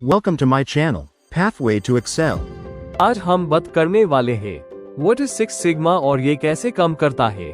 Welcome to my channel, Pathway to Excel. आज हम बात करने वाले हैं What is Six Sigma और ये कैसे काम करता है।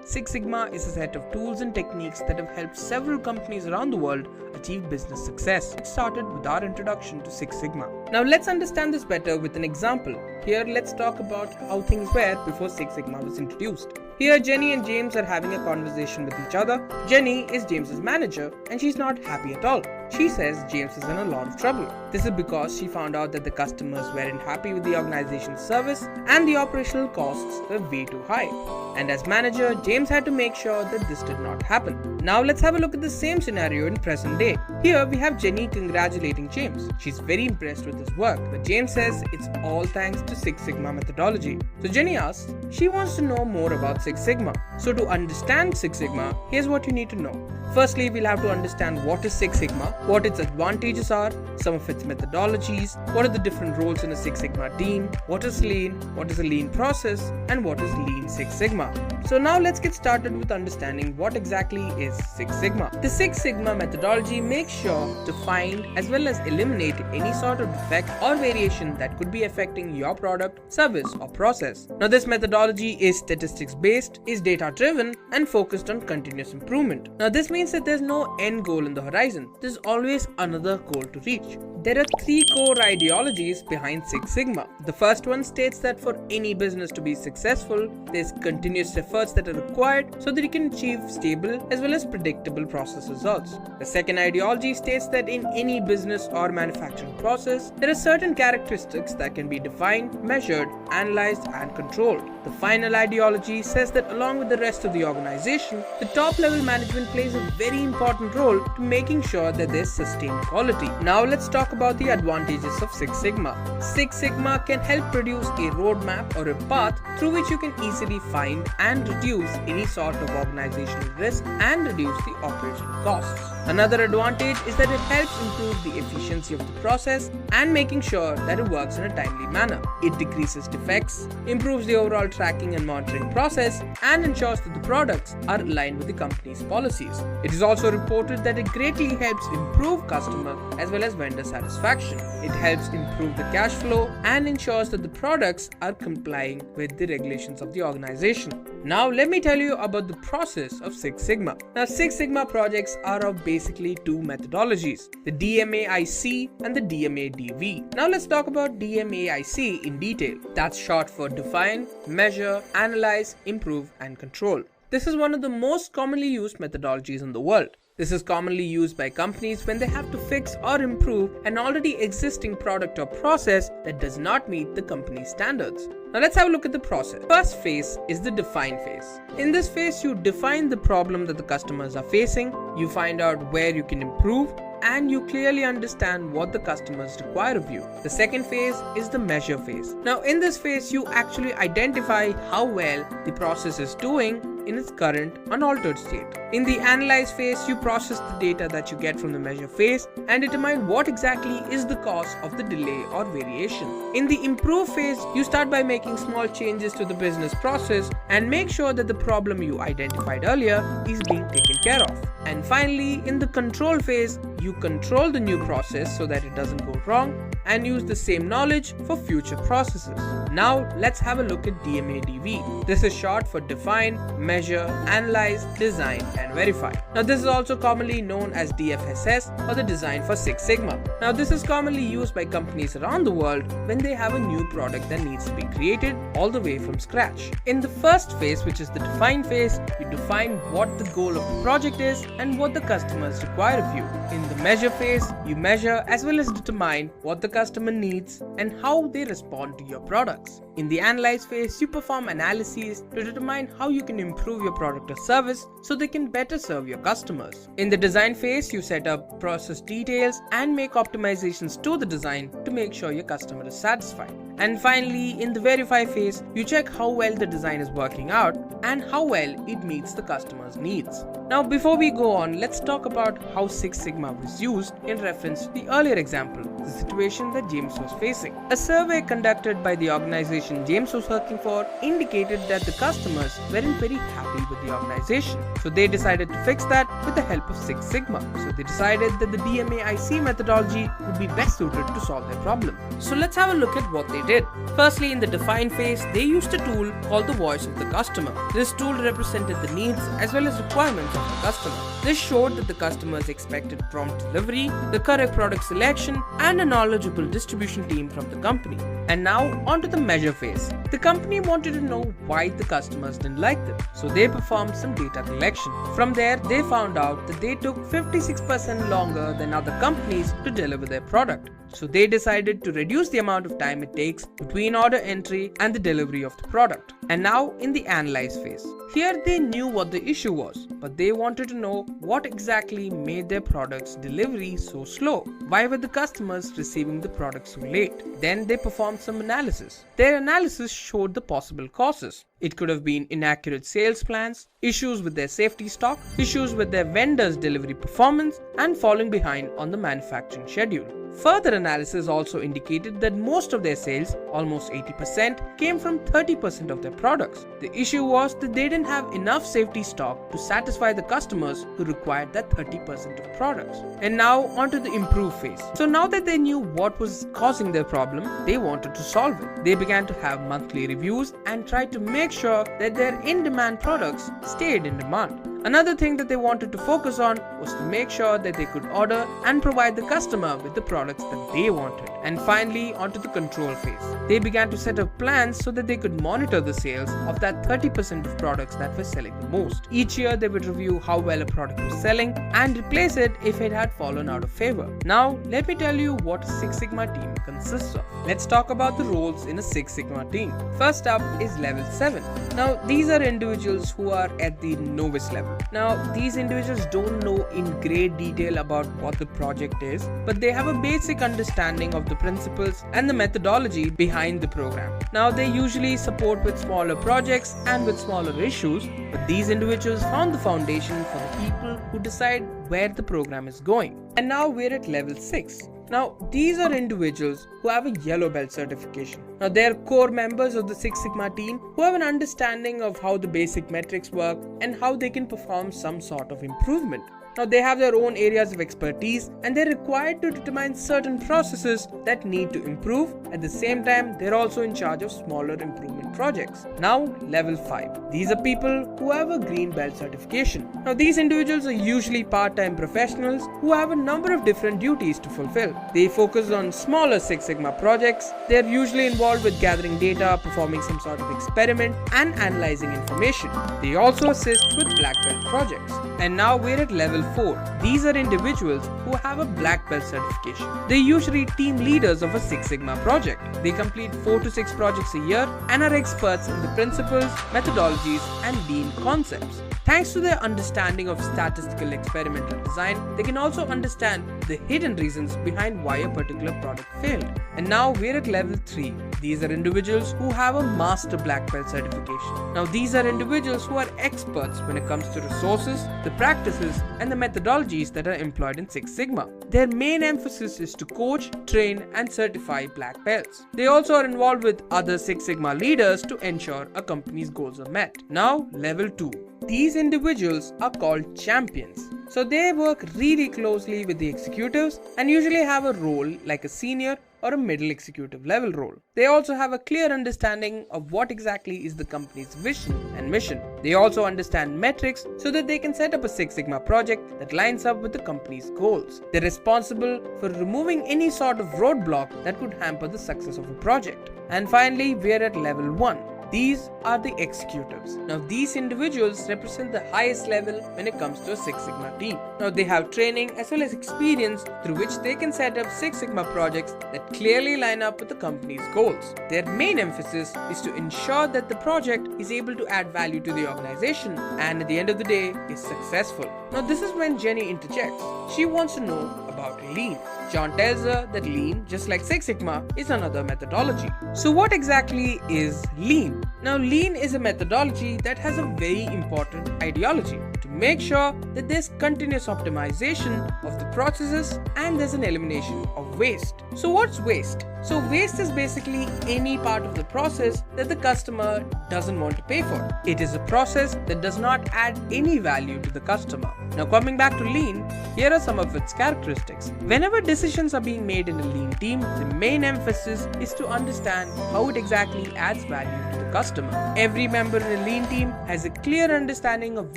Six Sigma is a set of tools and techniques that have helped several companies around the world achieve business success. It started with our introduction to Six Sigma. Now let's understand this better with an example. Here let's talk about how things were before Six Sigma was introduced. Here Jenny and James are having a conversation with each other. Jenny is James's manager and she's not happy at all. She says James is in a lot of trouble. This is because she found out that the customers weren't happy with the organization's service and the operational costs were way too high. And as manager, James had to make sure that this did not happen. Now let's have a look at the same scenario in present day. Here we have Jenny congratulating James. She's very impressed with his work, but James says it's all thanks to Six Sigma methodology. So Jenny asks, she wants to know more about Six Sigma. So to understand Six Sigma, here's what you need to know. Firstly, we'll have to understand what is Six Sigma, what its advantages are, some of its methodologies, what are the different roles in a Six Sigma team, what is lean, what is a lean process, and what is Lean Six Sigma. So now let's get started with understanding what exactly is Six Sigma. The Six Sigma methodology makes sure to find as well as eliminate any sort of defect or variation that could be affecting your product, service, or process. Now this methodology is statistics based, is data driven, and focused on continuous improvement. Now this means that there's no end goal in the horizon. There's always another goal to reach. There are three core ideologies behind Six Sigma. The first one states that for any business to be successful, there's continuous efforts that are required so that you can achieve stable as well as predictable process results. The second ideology states that in any business or manufacturing process, there are certain characteristics that can be defined, measured, analyzed, and controlled. The final ideology says that along with the rest of the organization, the top level management plays a very important role to making sure that there's sustained quality. Now let's talk about the advantages of Six Sigma. Six Sigma can help produce a roadmap or a path through which you can easily find and reduce any sort of organizational risk and reduce the operational costs. Another advantage is that it helps improve the efficiency of the process and making sure that it works in a timely manner. It decreases defects, improves the overall tracking and monitoring process, and ensures that the products are aligned with the company's policies. It is also reported that it greatly helps improve customer as well as vendor satisfaction. It helps improve the cash flow and ensures that the products are complying with the regulations of the organization. Now let me tell you about the process of Six Sigma. Now Six Sigma projects are of basically two methodologies, the DMAIC and the DMADV. Now let's talk about DMAIC in detail. That's short for define, measure, analyze, improve, and control. This is one of the most commonly used methodologies in the world. This is commonly used by companies when they have to fix or improve an already existing product or process that does not meet the company's standards. Now let's have a look at the process. First phase is the define phase. In this phase, you define the problem that the customers are facing, you find out where you can improve, and you clearly understand what the customers require of you. The second phase is the measure phase. Now in this phase, you actually identify how well the process is doing in its current unaltered state. In the analyze phase, you process the data that you get from the measure phase and determine what exactly is the cause of the delay or variation. In the improve phase, you start by making small changes to the business process and make sure that the problem you identified earlier is being taken care of. And finally, in the control phase, you control the new process so that it doesn't go wrong and use the same knowledge for future processes. Now let's have a look at DMADV. This is short for define, measure, analyze, design, and verify. Now this is also commonly known as DFSS or the design for Six Sigma. Now this is commonly used by companies around the world when they have a new product that needs to be created all the way from scratch. In the first phase, which is the define phase, you define what the goal of the project is and what the customers require of you. In the measure phase, you measure as well as determine what the customer needs and how they respond to your products. In the analyze phase, you perform analyses to determine how you can improve your product or service so they can better serve your customers. In the design phase, you set up process details and make optimizations to the design to make sure your customer is satisfied. And finally, in the verify phase, you check how well the design is working out and how well it meets the customer's needs. Now before we go on, let's talk about how Six Sigma was used in reference to the earlier example, the situation that James was facing. A survey conducted by the organization James was working for indicated that the customers weren't very happy with the organization. So they decided to fix that with the help of Six Sigma. So they decided that the DMAIC methodology would be best suited to solve their problem. So let's have a look at what they did. Firstly, in the define phase, they used a tool called the voice of the customer. This tool represented the needs as well as requirements of the customer. This showed that the customers expected prompt delivery, the correct product selection, and a knowledgeable distribution team from the company. And now onto the measure phase. The company wanted to know why the customers didn't like them, so they performed some data collection. From there, they found out that they took 56% longer than other companies to deliver their product. So they decided to reduce the amount of time it takes between order entry and the delivery of the product. And now in the analyze phase. Here they knew what the issue was, but they wanted to know what exactly made their product's delivery so slow. Why were the customers receiving the product so late? Then they performed some analysis. Their analysis showed the possible causes. It could have been inaccurate sales plans, issues with their safety stock, issues with their vendors' delivery performance, and falling behind on the manufacturing schedule. Further analysis also indicated that most of their sales, almost 80%, came from 30% of their products. The issue was that they didn't have enough safety stock to satisfy the customers who required that 30% of products. And now onto the improve phase. So now that they knew what was causing their problem, they wanted to solve it. They began to have monthly reviews and tried to make sure that their in-demand products stayed in demand. Another thing that they wanted to focus on was to make sure that they could order and provide the customer with the products that they wanted. And finally, onto the control phase. They began to set up plans so that they could monitor the sales of that 30% of products that were selling the most. Each year, they would review how well a product was selling and replace it if it had fallen out of favor. Now, let me tell you what a Six Sigma team consists of. Let's talk about the roles in a Six Sigma team. First up is level 7. Now, these are individuals who are at the novice level. Now, these individuals don't know in great detail about what the project is, but they have a basic understanding of the principles and the methodology behind the program. Now, they usually support with smaller projects and with smaller issues, but these individuals found the foundation for the people who decide where the program is going. And now we're at level 6. Now, these are individuals who have a yellow belt certification. Now, they are core members of the Six Sigma team who have an understanding of how the basic metrics work and how they can perform some sort of improvement. Now, they have their own areas of expertise and they're required to determine certain processes that need to improve. At the same time, they're also in charge of smaller improvement projects. Now, level 5. These are people who have a green belt certification. Now, these individuals are usually part-time professionals who have a number of different duties to fulfill. They focus on smaller Six Sigma projects. They're usually involved with gathering data, performing some sort of experiment, and analyzing information. They also assist with black belt projects. And now we're at level 4. These are individuals who have a black belt certification. They're usually team leaders of a Six Sigma project. They complete 4 to 6 projects a year and are experts in the principles, methodologies, and lean concepts. Thanks to their understanding of statistical experimental design, they can also understand the hidden reasons behind why a particular product failed. And now we're at level 3. These are individuals who have a master black belt certification. Now, these are individuals who are experts when it comes to resources, the practices, and the methodologies that are employed in Six Sigma. Their main emphasis is to coach, train, and certify black belts. They also are involved with other Six Sigma leaders to ensure a company's goals are met. Now, level 2. These individuals are called champions. So they work really closely with the executives and usually have a role like a senior or a middle executive level role. They also have a clear understanding of what exactly is the company's vision and mission. They also understand metrics so that they can set up a Six Sigma project that lines up with the company's goals. They're responsible for removing any sort of roadblock that could hamper the success of a project. And finally, we're at level 1. These are the executives. Now, these individuals represent the highest level when it comes to a Six Sigma team. Now, they have training as well as experience through which they can set up Six Sigma projects that clearly line up with the company's goals. Their main emphasis is to ensure that the project is able to add value to the organization and at the end of the day is successful. Now, this is when Jenny interjects. She wants to know about lean. John tells her that lean, just like Six Sigma, is another methodology. So what exactly is lean? Now, lean is a methodology that has a very important ideology. To make sure that there's continuous optimization of the processes and there's an elimination of waste. So what's waste? So waste is basically any part of the process that the customer doesn't want to pay for. It is a process that does not add any value to the customer. Now coming back to lean, here are some of its characteristics. Whenever decisions are being made in a lean team, the main emphasis is to understand how it exactly adds value to the customer. Every member in a lean team has a clear understanding of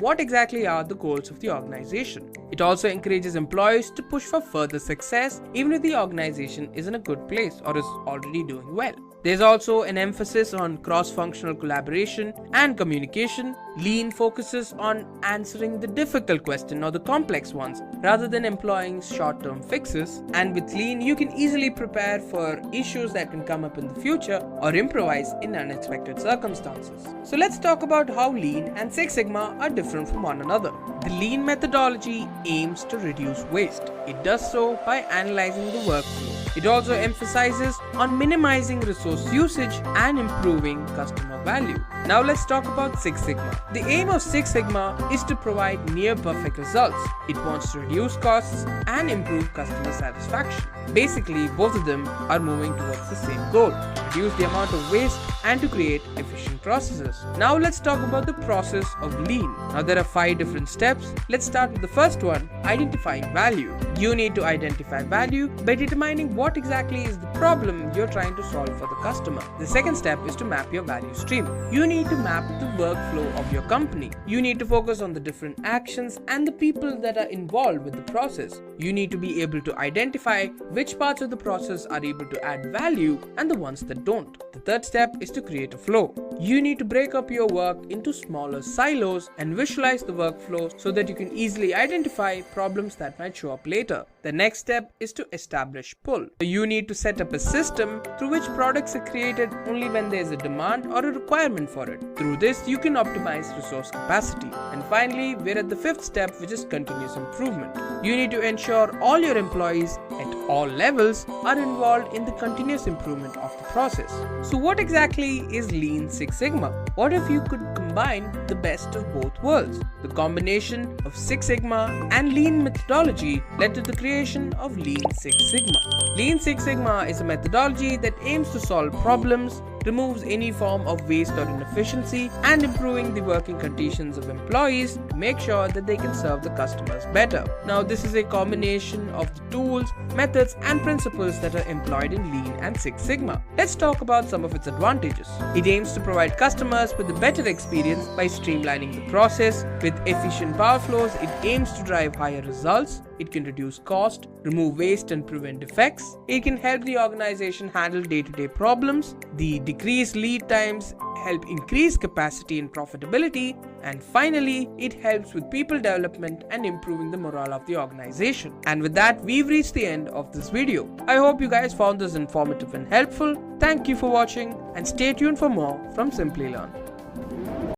what exactly are the goals of the organization. It also encourages employees to push for further success even if the organization is in a good place or is already doing well. There's also an emphasis on cross-functional collaboration and communication. Lean focuses on answering the difficult question or the complex ones rather than employing short-term fixes. And with Lean, you can easily prepare for issues that can come up in the future or improvise in unexpected circumstances. So let's talk about how Lean and Six Sigma are different from one another. The Lean methodology aims to reduce waste. It does so by analyzing the workflow. It also emphasizes on minimizing resource usage and improving customer value. Now let's talk about Six Sigma. The aim of Six Sigma is to provide near perfect results. It wants to reduce costs and improve customer satisfaction. Basically, both of them are moving towards the same goal: to reduce the amount of waste and to create efficient processes. Now let's talk about the process of Lean. Now there are 5 different steps. Let's start with the first one: identifying value. You need to identify value by determining what exactly is the problem you're trying to solve for the customer. The second step is to map your value stream. You need to map the workflow of your company. You need to focus on the different actions and the people that are involved with the process. You need to be able to identify which parts of the process are able to add value and the ones that don't. The third step is to create a flow. You need to break up your work into smaller silos and visualize the workflow so that you can easily identify problems that might show up later. The next step is to establish pull. You need to set up a system through which products are created only when there is a demand or a requirement for it. Through this, you can optimize resource capacity. And finally, we're at the 5th step, which is continuous improvement. You need to ensure all your employees at all levels are involved in the continuous improvement of the process. So what exactly is Lean Six Sigma? What if you could combine the best of both worlds? The combination of Six Sigma and Lean methodology led to the creation of Lean Six Sigma. Lean Six Sigma is a methodology that aims to solve problems, removes any form of waste or inefficiency, and improving the working conditions of employees to make sure that they can serve the customers better. Now, this is a combination of the tools, methods, and principles that are employed in Lean and Six Sigma. Let's talk about some of its advantages. It aims to provide customers with a better experience by streamlining the process. With efficient power flows, it aims to drive higher results. It can reduce cost, remove waste, and prevent defects. It can help the organization handle day-to-day problems. The decreased lead times help increase capacity and profitability. And finally, it helps with people development and improving the morale of the organization. And with that, we've reached the end of this video. I hope you guys found this informative and helpful. Thank you for watching and stay tuned for more from Simply Learn.